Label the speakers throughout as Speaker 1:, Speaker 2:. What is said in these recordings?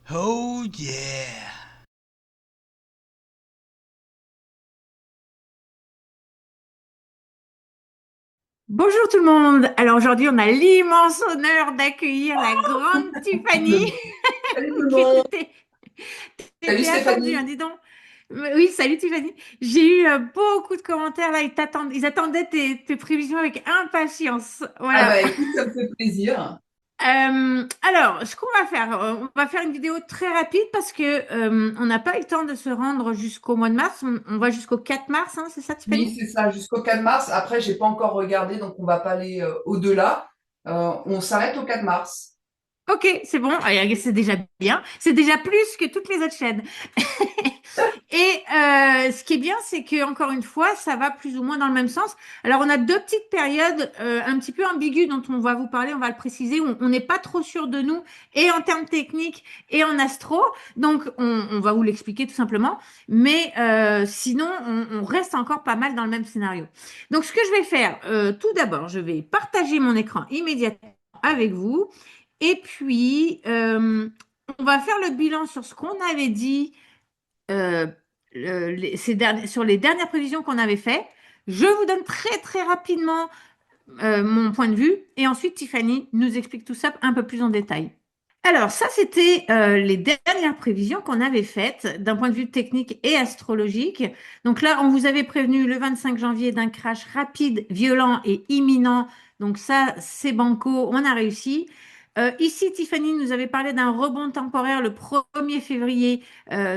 Speaker 1: Oh yeah.
Speaker 2: Bonjour tout le monde. Alors aujourd'hui, on a l'immense honneur d'accueillir la grande Tiffany
Speaker 3: Salut tout le
Speaker 2: qui
Speaker 3: monde. Salut
Speaker 2: était attendue, hein,
Speaker 3: Stéphanie.
Speaker 2: dis donc. Oui, salut Tiffany. J'ai eu beaucoup de commentaires là. Ils attendaient tes prévisions avec impatience.
Speaker 3: Ah
Speaker 2: Voilà.
Speaker 3: bah écoute, ça me fait plaisir.
Speaker 2: Alors, ce qu'on va faire, on va faire une vidéo très rapide parce que on n'a pas eu le temps de se rendre jusqu'au mois de mars. On va jusqu'au 4 mars, hein, c'est ça, Tiffany?
Speaker 3: Oui, c'est ça, jusqu'au 4 mars. Après, j'ai pas encore regardé, donc on va pas aller au-delà. On s'arrête au 4 mars.
Speaker 2: Ok, c'est bon. C'est déjà bien. C'est déjà plus que toutes les autres chaînes. Et ce qui est bien, c'est que encore une fois, ça va plus ou moins dans le même sens. Alors, on a deux petites périodes un petit peu ambiguës dont on va vous parler, on va le préciser, où on n'est pas trop sûr de nous, et en termes techniques, et en astro. Donc, on va vous l'expliquer tout simplement. Mais sinon, on reste encore pas mal dans le même scénario. Donc, ce que je vais faire, tout d'abord, je vais partager mon écran immédiatement avec vous. Et puis, on va faire le bilan sur ce qu'on avait dit euh, sur les dernières prévisions qu'on avait fait. Je vous donne très très rapidement mon point de vue et ensuite Tiffany nous explique tout ça un peu plus en détail. Alors ça, c'était les dernières prévisions qu'on avait faites d'un point de vue technique et astrologique. Donc là, on vous avait prévenu le 25 janvier d'un crash rapide, violent et imminent. Donc ça, c'est banco, on a réussi. Ici, Tiffany nous avait parlé d'un rebond temporaire le 1er février,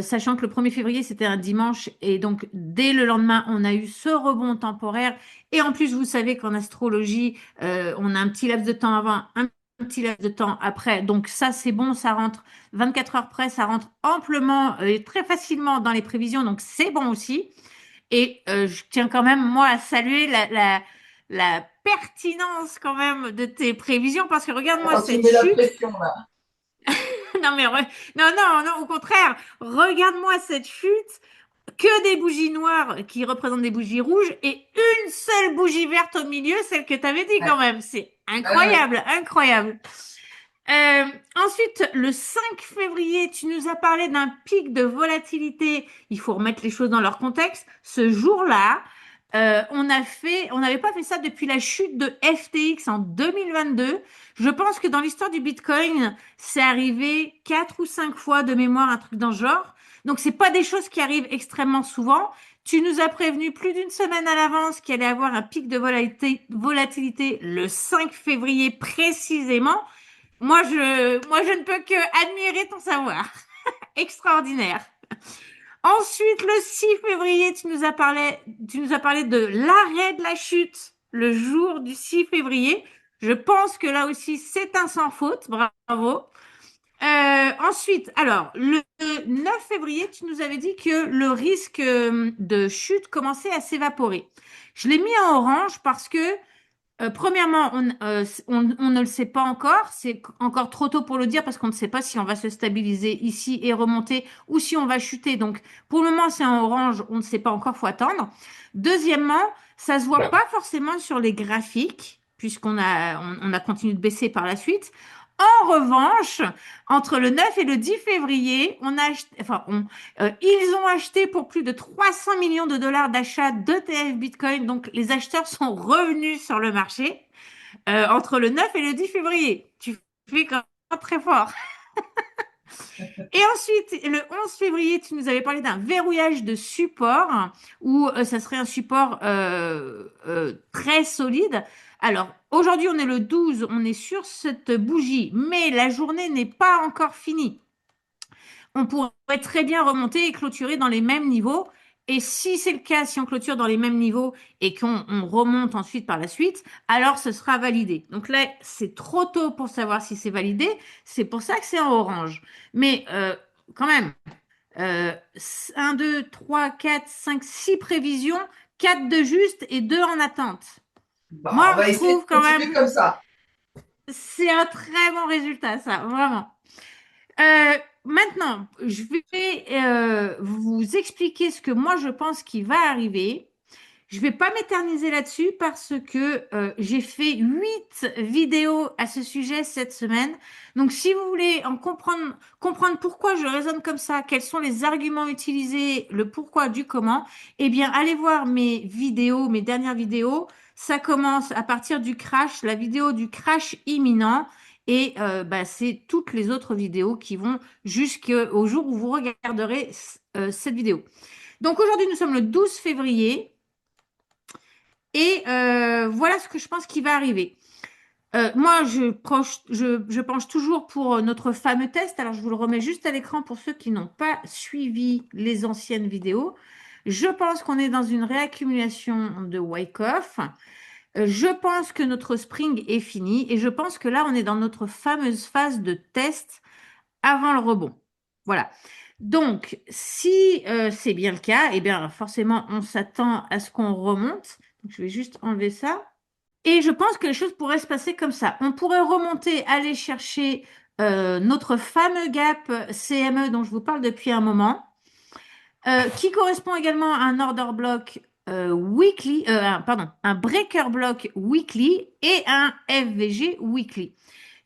Speaker 2: sachant que le 1er février, c'était un dimanche. Et donc, dès le lendemain, on a eu ce rebond temporaire. Et en plus, vous savez qu'en astrologie, on a un petit laps de temps avant, un petit laps de temps après. Donc ça, c'est bon, ça rentre 24 heures près, ça rentre amplement et très facilement dans les prévisions. Donc c'est bon aussi. Et je tiens quand même, moi, à saluer la pertinence quand même de tes prévisions parce que regarde-moi
Speaker 3: Quand tu me
Speaker 2: cette
Speaker 3: mets la
Speaker 2: chute.
Speaker 3: pression là.
Speaker 2: Non, mais non, non, non, au contraire, regarde-moi cette chute. Que des bougies noires qui représentent des bougies rouges et une seule bougie verte au milieu, celle que tu avais dit
Speaker 3: Ouais.
Speaker 2: quand même. C'est
Speaker 3: Ouais, ouais.
Speaker 2: incroyable, incroyable. Euh, Ensuite, le 5 février, tu nous as parlé d'un pic de volatilité. Il faut remettre les choses dans leur contexte. Ce jour-là, on n'avait pas fait ça depuis la chute de FTX en 2022. Je pense que dans l'histoire du Bitcoin, c'est arrivé 4 ou 5 fois de mémoire, un truc dans ce genre. Donc, c'est pas des choses qui arrivent extrêmement souvent. Tu nous as prévenu plus d'une semaine à l'avance qu'il allait avoir un pic de volatilité le 5 février précisément. Moi, je ne peux que admirer ton savoir. Extraordinaire. Ensuite, le 6 février, tu nous as parlé de l'arrêt de la chute le jour du 6 février. Je pense que là aussi, c'est un sans faute. Bravo. Ensuite, alors, le 9 février, tu nous avais dit que le risque de chute commençait à s'évaporer. Je l'ai mis en orange parce que premièrement, on ne le sait pas encore. C'est encore trop tôt pour le dire parce qu'on ne sait pas si on va se stabiliser ici et remonter ou si on va chuter. Donc, pour le moment, c'est en orange. On ne sait pas encore. Faut attendre. Deuxièmement, ça se voit pas forcément sur les graphiques puisqu'on a continué de baisser par la suite. En revanche, entre le 9 et le 10 février, on a acheté, ils ont acheté pour plus de 300 millions de dollars d'achat d'ETF Bitcoin. Donc, les acheteurs sont revenus sur le marché entre le 9 et le 10 février. Tu fais quand même très fort. Et ensuite, le 11 février, tu nous avais parlé d'un verrouillage de support où ça serait un support très solide. Alors, aujourd'hui, on est le 12, on est sur cette bougie, mais la journée n'est pas encore finie. On pourrait très bien remonter et clôturer dans les mêmes niveaux. Et si c'est le cas, si on clôture dans les mêmes niveaux et qu'on remonte ensuite par la suite, alors ce sera validé. Donc là, c'est trop tôt pour savoir si c'est validé. C'est pour ça que c'est en orange. Mais quand même, euh, 1, 2, 3, 4, 5, 6 prévisions, 4 de juste et 2 en attente.
Speaker 3: Bah,
Speaker 2: Moi,
Speaker 3: on va
Speaker 2: je
Speaker 3: essayer de
Speaker 2: trouve quand
Speaker 3: continuer
Speaker 2: même,
Speaker 3: comme ça.
Speaker 2: c'est un très bon résultat, ça, vraiment. Maintenant, je vais vous expliquer ce que moi je pense qui va arriver. Je vais pas m'éterniser là-dessus parce que j'ai fait 8 vidéos à ce sujet cette semaine. Donc, si vous voulez comprendre pourquoi je raisonne comme ça, quels sont les arguments utilisés, le pourquoi du comment, eh bien, allez voir mes vidéos, mes dernières vidéos. Ça commence à partir du crash, la vidéo du crash imminent. Et bah, c'est toutes les autres vidéos qui vont jusqu'au jour où vous regarderez cette vidéo. Donc aujourd'hui, nous sommes le 12 février. Et voilà ce que je pense qui va arriver. Moi, je penche toujours pour notre fameux test. Alors, je vous le remets juste à l'écran pour ceux qui n'ont pas suivi les anciennes vidéos. Je pense qu'on est dans une réaccumulation de Wyckoff. Je pense que notre spring est fini et je pense que là, on est dans notre fameuse phase de test avant le rebond. Voilà. Donc, si c'est bien le cas, eh bien, forcément, on s'attend à ce qu'on remonte. Donc, je vais juste enlever ça. Et je pense que les choses pourraient se passer comme ça. On pourrait remonter, aller chercher notre fameux gap CME dont je vous parle depuis un moment, qui correspond également à un order block weekly, un breaker block weekly et un FVG weekly.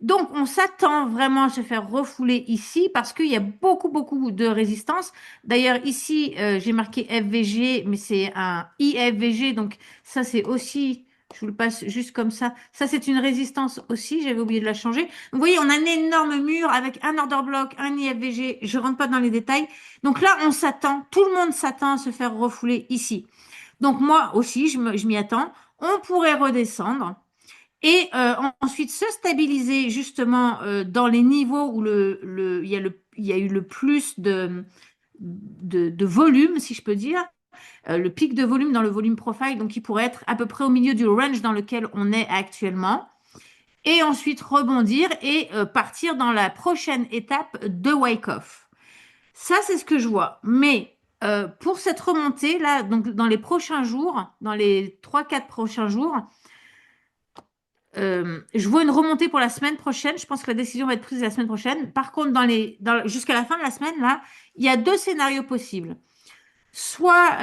Speaker 2: Donc, on s'attend vraiment à se faire refouler ici parce qu'il y a beaucoup, beaucoup de résistance. D'ailleurs, ici, j'ai marqué FVG, mais c'est un IFVG. Donc, ça, c'est aussi, je vous le passe juste comme ça. Ça, c'est une résistance aussi. J'avais oublié de la changer. Donc, vous voyez, on a un énorme mur avec un order block, un IFVG. Je rentre pas dans les détails. Donc là, on s'attend, tout le monde s'attend à se faire refouler ici. Donc, moi aussi, je m'y attends. On pourrait redescendre. Et ensuite se stabiliser justement dans les niveaux où il y a eu le plus de volume, si je peux dire, le pic de volume dans le volume profile, donc il pourrait être à peu près au milieu du range dans lequel on est actuellement. Et ensuite rebondir et partir dans la prochaine étape de Wyckoff. Ça, c'est ce que je vois. Mais pour cette remontée, là, donc dans les prochains jours, dans les 3-4 prochains jours, je vois une remontée pour la semaine prochaine. Je pense que la décision va être prise la semaine prochaine. Par contre, jusqu'à la fin de la semaine, là, il y a deux scénarios possibles. Soit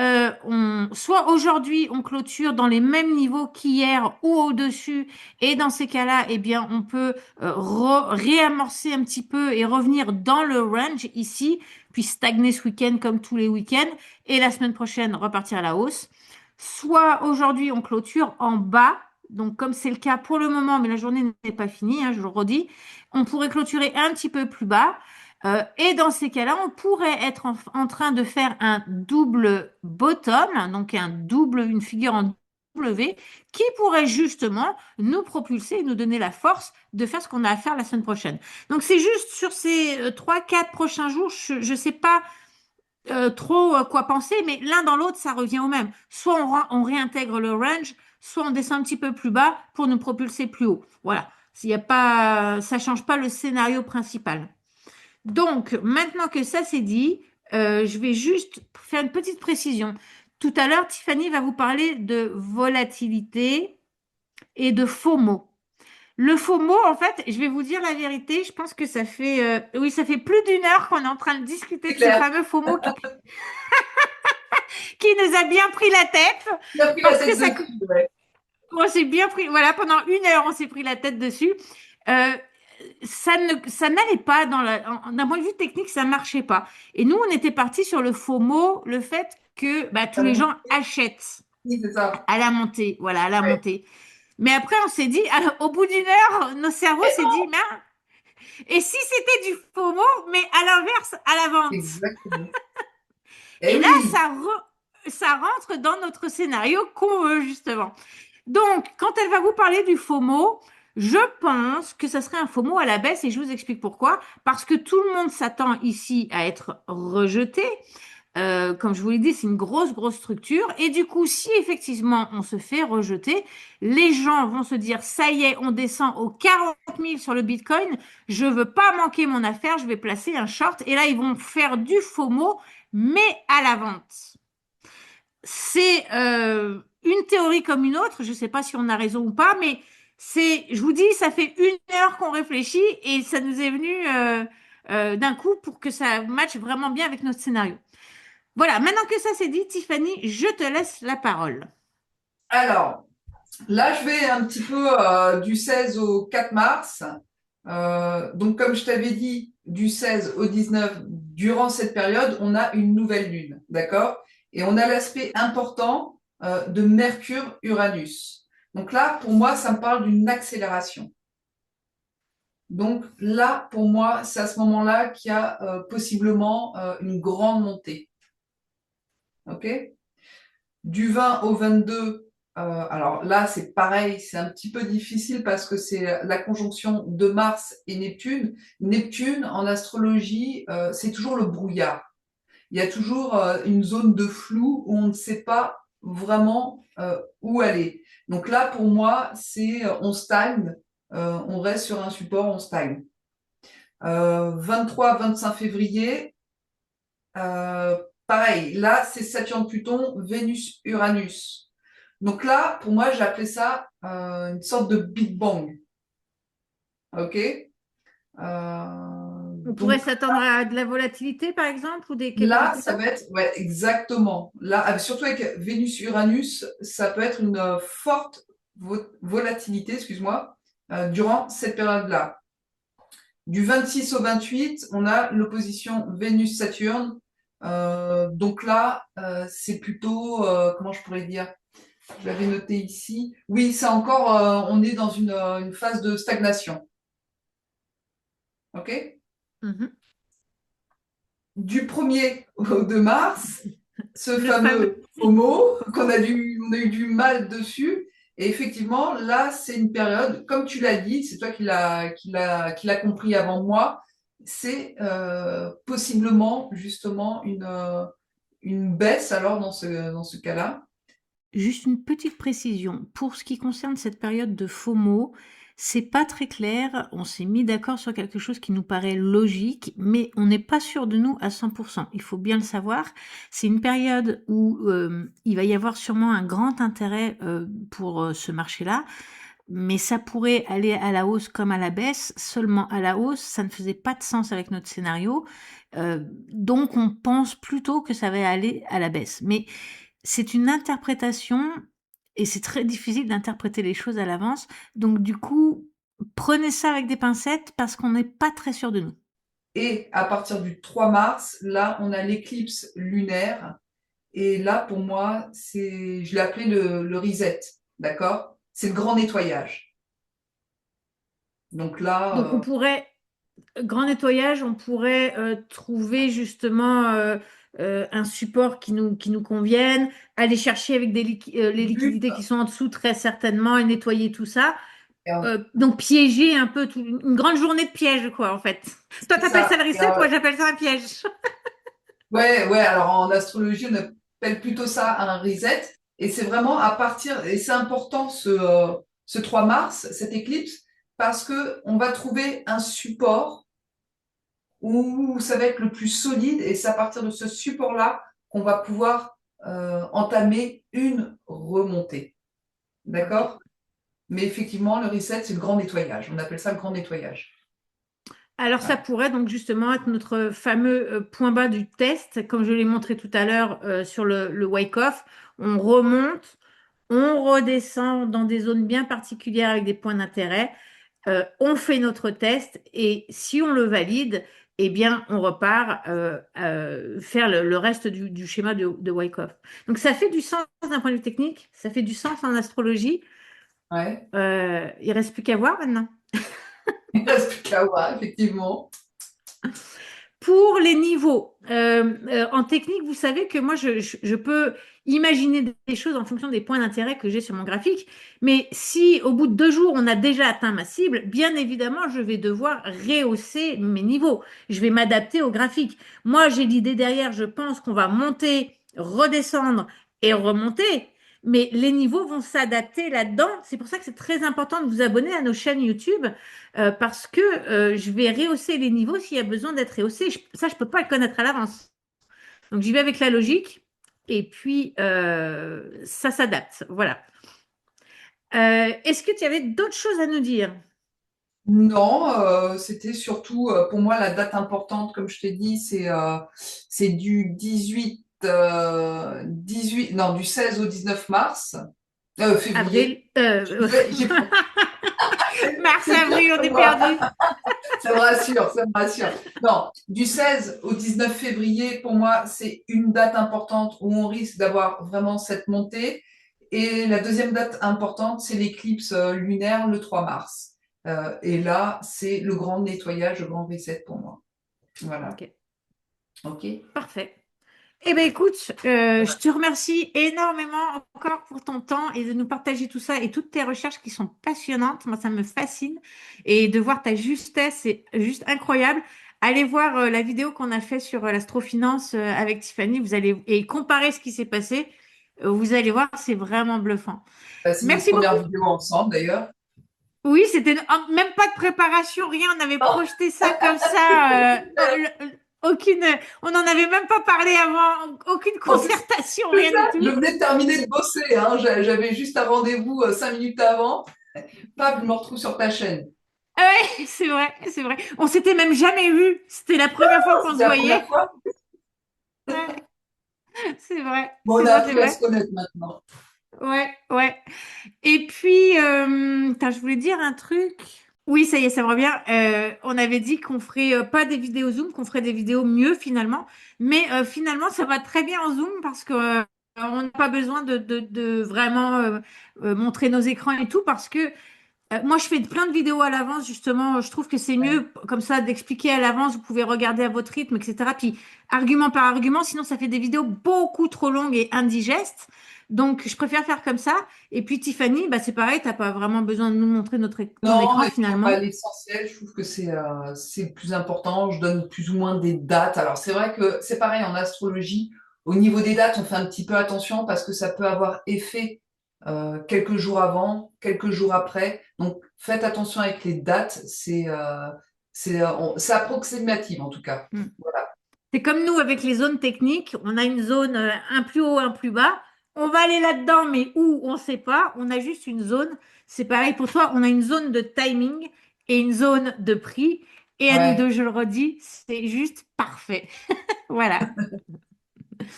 Speaker 2: aujourd'hui, on clôture dans les mêmes niveaux qu'hier ou au-dessus. Et dans ces cas-là, eh bien, on peut réamorcer un petit peu et revenir dans le range ici, puis stagner ce week-end comme tous les week-ends. Et la semaine prochaine, repartir à la hausse. Soit aujourd'hui, on clôture en bas. Donc, comme c'est le cas pour le moment, mais la journée n'est pas finie, hein, je le redis, on pourrait clôturer un petit peu plus bas. Et dans ces cas-là, on pourrait être en train de faire un double bottom, donc une figure en W, qui pourrait justement nous propulser et nous donner la force de faire ce qu'on a à faire la semaine prochaine. Donc, c'est juste sur ces 3-4 prochains jours, je ne sais pas trop quoi penser, mais l'un dans l'autre, ça revient au même. Soit on réintègre le range, soit on descend un petit peu plus bas pour nous propulser plus haut. Voilà. S'il y a pas, ça change pas le scénario principal. Donc, maintenant que ça c'est dit, je vais juste faire une petite précision. Tout à l'heure, Tiffany va vous parler de volatilité et de FOMO. Le FOMO, en fait, je vais vous dire la vérité, je pense que ça fait, oui, ça fait plus d'une heure qu'on est en train de discuter
Speaker 3: C'est
Speaker 2: de ce
Speaker 3: clair.
Speaker 2: fameux FOMO qui nous a bien pris la tête,
Speaker 3: Tu as pris la
Speaker 2: parce que
Speaker 3: tête
Speaker 2: ça,
Speaker 3: dessus, ouais.
Speaker 2: on s'est bien pris, voilà, pendant une heure, on s'est pris la tête dessus. Euh, ça n'allait pas d'un point de vue technique, ça marchait pas. Et nous, on était parti sur le FOMO, le fait que bah, tous les gens achètent
Speaker 3: Oui, c'est ça.
Speaker 2: à la montée, voilà, à la
Speaker 3: Ouais.
Speaker 2: montée. Mais après, on s'est dit, alors, au bout d'une heure, nos cerveaux
Speaker 3: Et
Speaker 2: s'est
Speaker 3: non,
Speaker 2: dit, mais et si c'était du FOMO, mais à l'inverse, à la vente?
Speaker 3: exactement. Eh
Speaker 2: Et là,
Speaker 3: oui,
Speaker 2: ça rentre dans notre scénario qu'on veut, justement. Donc, quand elle va vous parler du FOMO, je pense que ça serait un FOMO à la baisse et je vous explique pourquoi. Parce que tout le monde s'attend ici à être rejeté. Comme je vous l'ai dit, c'est une grosse, grosse structure. Et du coup, si effectivement on se fait rejeter, les gens vont se dire, ça y est, on descend aux 40 000 sur le Bitcoin. Je veux pas manquer mon affaire, je vais placer un short. Et là, ils vont faire du FOMO, mais à la vente. C'est une théorie comme une autre. Je ne sais pas si on a raison ou pas, mais je vous dis, ça fait une heure qu'on réfléchit et ça nous est venu d'un coup pour que ça matche vraiment bien avec notre scénario. Voilà, maintenant que ça c'est dit, Tiffany, je te laisse la parole.
Speaker 3: Alors, là, je vais un petit peu du 16 au 4 mars. Donc, comme je t'avais dit, du 16 au 19, durant cette période, on a une nouvelle lune, d'accord? Et on a l'aspect important de Mercure-Uranus. Donc là, pour moi, ça me parle d'une accélération. Donc là, pour moi, c'est à ce moment-là qu'il y a possiblement une grande montée. OK? Du 20 au 22, alors là, c'est pareil, c'est un petit peu difficile parce que c'est la conjonction de Mars et Neptune. Neptune, en astrologie, c'est toujours le brouillard. Il y a toujours une zone de flou où on ne sait pas vraiment où aller. Donc là, pour moi, c'est on stagne, on reste sur un support, on stagne. 23-25 février, pareil, là, c'est Saturne-Pluton, Vénus-Uranus. Donc là, pour moi, j'ai appelé ça une sorte de Big Bang. OK?
Speaker 2: On pourrait
Speaker 3: Donc
Speaker 2: s'attendre à de la volatilité, par exemple, ou quelque chose
Speaker 3: là,
Speaker 2: comme
Speaker 3: ça
Speaker 2: ça?
Speaker 3: va être, ouais, exactement. Là, surtout avec Vénus-Uranus, ça peut être une forte volatilité, excuse-moi, durant cette période-là. Du 26 au 28, on a l'opposition Vénus-Saturne. Donc là, c'est plutôt, comment je pourrais dire? Je l'avais noté ici. Oui, c'est encore, on est dans une phase de stagnation. OK?
Speaker 2: Mhm.
Speaker 3: Du 1er au 2 mars, ce
Speaker 2: Le fameux.
Speaker 3: fameux FOMO, on a eu du mal dessus. Et effectivement, là, c'est une période, comme tu l'as dit, c'est toi qui l'a compris avant moi, c'est possiblement justement une baisse alors dans ce cas-là.
Speaker 2: Juste une petite précision. Pour ce qui concerne cette période de FOMO, c'est pas très clair. On s'est mis d'accord sur quelque chose qui nous paraît logique, mais on n'est pas sûr de nous à 100%. Il faut bien le savoir. C'est une période où il va y avoir sûrement un grand intérêt pour ce marché-là, mais ça pourrait aller à la hausse comme à la baisse, seulement à la hausse. Ça ne faisait pas de sens avec notre scénario. Donc on pense plutôt que ça va aller à la baisse. Mais c'est une interprétation et c'est très difficile d'interpréter les choses à l'avance. Donc du coup, prenez ça avec des pincettes parce qu'on n'est pas très sûr de nous.
Speaker 3: Et à partir du 3 mars, là, on a l'éclipse lunaire. Et là, pour moi, je l'ai appelé le reset. D'accord? C'est le grand nettoyage. Donc
Speaker 2: Donc on
Speaker 3: là,
Speaker 2: pourrait, grand nettoyage, on pourrait trouver justement un support qui nous convienne, aller chercher avec les
Speaker 3: but,
Speaker 2: liquidités qui sont en dessous très certainement et nettoyer tout ça. Donc piéger un peu, une grande journée de piège quoi en fait. Toi
Speaker 3: c'est
Speaker 2: t'appelles ça
Speaker 3: ça.
Speaker 2: le reset, moi j'appelle ça un piège.
Speaker 3: Ouais, ouais, alors en astrologie, on appelle plutôt ça un reset. Et c'est vraiment à partir, et c'est important ce 3 mars, cette éclipse, parce que on va trouver un support où ça va être le plus solide, et c'est à partir de ce support-là qu'on va pouvoir entamer une remontée.
Speaker 2: Ok.
Speaker 3: D'accord? Mais effectivement, le reset, c'est le grand nettoyage. On appelle ça le grand nettoyage.
Speaker 2: Alors ça
Speaker 3: Ouais.
Speaker 2: pourrait donc justement être notre fameux point bas du test, comme je l'ai montré tout à l'heure sur le wake-off. On remonte, on redescend dans des zones bien particulières avec des points d'intérêt. On fait notre test et si on le valide, eh bien on repart faire le reste du schéma de Wyckoff. Donc ça fait du sens d'un point de vue technique, ça fait du sens en astrologie.
Speaker 3: Ouais.
Speaker 2: Il reste plus qu'à voir maintenant.
Speaker 3: Il ne reste plus qu'à voir, effectivement.
Speaker 2: Pour les niveaux, en technique, vous savez que moi, je peux imaginer des choses en fonction des points d'intérêt que j'ai sur mon graphique. Mais si au bout de 2 jours, on a déjà atteint ma cible, bien évidemment, je vais devoir rehausser mes niveaux. Je vais m'adapter au graphique. Moi, j'ai l'idée derrière, je pense qu'on va monter, redescendre et remonter. Mais les niveaux vont s'adapter là-dedans. C'est pour ça que c'est très important de vous abonner à nos chaînes YouTube parce que je vais rehausser les niveaux s'il y a besoin d'être rehaussé. Ça, je ne peux pas le connaître à l'avance. Donc, j'y vais avec la logique et puis ça s'adapte. Voilà. Est-ce que tu avais d'autres choses à nous dire?
Speaker 3: Non, c'était surtout pour moi la date importante, comme je t'ai dit, c'est du 18, non, du 16 au 19 mars. Février.
Speaker 2: Avril, mars,
Speaker 3: C'est pire
Speaker 2: avril, on
Speaker 3: que
Speaker 2: est
Speaker 3: moi.
Speaker 2: perdu.
Speaker 3: Ça me rassure, ça me rassure. Non, du 16 au 19 février, pour moi, c'est une date importante où on risque d'avoir vraiment cette montée. Et la deuxième date importante, c'est l'éclipse lunaire le 3 mars. Et là, c'est le grand nettoyage, le grand reset pour moi. Voilà.
Speaker 2: Ok,
Speaker 3: OK.
Speaker 2: parfait. Eh bien, écoute, je te remercie énormément encore pour ton temps et de nous partager tout ça et toutes tes recherches qui sont passionnantes. Moi, ça me fascine. Et de voir ta justesse, c'est juste incroyable. Allez voir la vidéo qu'on a fait sur l'astrofinance avec Tiffany. Vous allez et comparer ce qui s'est passé. Vous allez voir, c'est vraiment bluffant.
Speaker 3: C'est notre
Speaker 2: Merci beaucoup.
Speaker 3: première vidéo ensemble, d'ailleurs.
Speaker 2: Oui, c'était même pas de préparation, rien. On avait
Speaker 3: Non,
Speaker 2: projeté ça comme ça. Aucune, on n'en avait même pas parlé avant. Aucune
Speaker 3: en plus,
Speaker 2: concertation,
Speaker 3: c'est
Speaker 2: rien
Speaker 3: ça,
Speaker 2: du
Speaker 3: je
Speaker 2: tout.
Speaker 3: venais de terminer de bosser, hein. J'avais juste un rendez-vous 5 minutes avant. Paf, je me retrouve sur ta chaîne.
Speaker 2: Ah ouais, c'est vrai, c'est vrai. On s'était même jamais vu. C'était la première fois qu'on se
Speaker 3: C'était la première
Speaker 2: voyait.
Speaker 3: fois.
Speaker 2: Ouais, c'est vrai,
Speaker 3: Bon, on
Speaker 2: c'est
Speaker 3: a
Speaker 2: vrai, c'est
Speaker 3: appris à
Speaker 2: vrai.
Speaker 3: se connaître maintenant.
Speaker 2: Ouais, ouais. Et puis, putain, je voulais dire un truc. Oui, ça y est, ça me revient. On avait dit qu'on ferait pas des vidéos Zoom, qu'on ferait des vidéos mieux finalement. Mais finalement, ça va très bien en Zoom parce que on n'a pas besoin de vraiment montrer nos écrans et tout parce que moi, je fais plein de vidéos à l'avance, justement. Je trouve que c'est
Speaker 3: Ouais.
Speaker 2: mieux comme ça d'expliquer à l'avance. Vous pouvez regarder à votre rythme, etc. Puis, argument par argument, sinon ça fait des vidéos beaucoup trop longues et indigestes. Donc, je préfère faire comme ça. Et puis, Tiffany, bah, c'est pareil, t'as pas vraiment besoin de nous montrer ton
Speaker 3: Non,
Speaker 2: écran
Speaker 3: et puis on va à
Speaker 2: finalement.
Speaker 3: l'essentiel, je trouve que c'est le plus important. Je donne plus ou moins des dates. Alors, c'est vrai que c'est pareil en astrologie. Au niveau des dates, on fait un petit peu attention parce que ça peut avoir effet quelques jours avant, quelques jours après. Donc, faites attention avec les dates. C'est approximatif en tout cas.
Speaker 2: Hmm.
Speaker 3: Voilà.
Speaker 2: C'est comme nous avec les zones techniques. On a une zone, un plus haut, un plus bas. On va aller là-dedans, mais où, on ne sait pas. On a juste une zone. C'est pareil pour toi. On a une zone de timing et une zone de prix. Et à nous
Speaker 3: Ouais,
Speaker 2: deux, je le redis, c'est juste parfait. Voilà.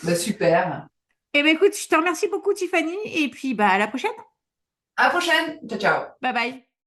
Speaker 3: bah, super.
Speaker 2: Eh bien, écoute, je te remercie beaucoup, Tiffany. Et puis, bah, à la prochaine.
Speaker 3: À la prochaine. Ciao, ciao.
Speaker 2: Bye bye.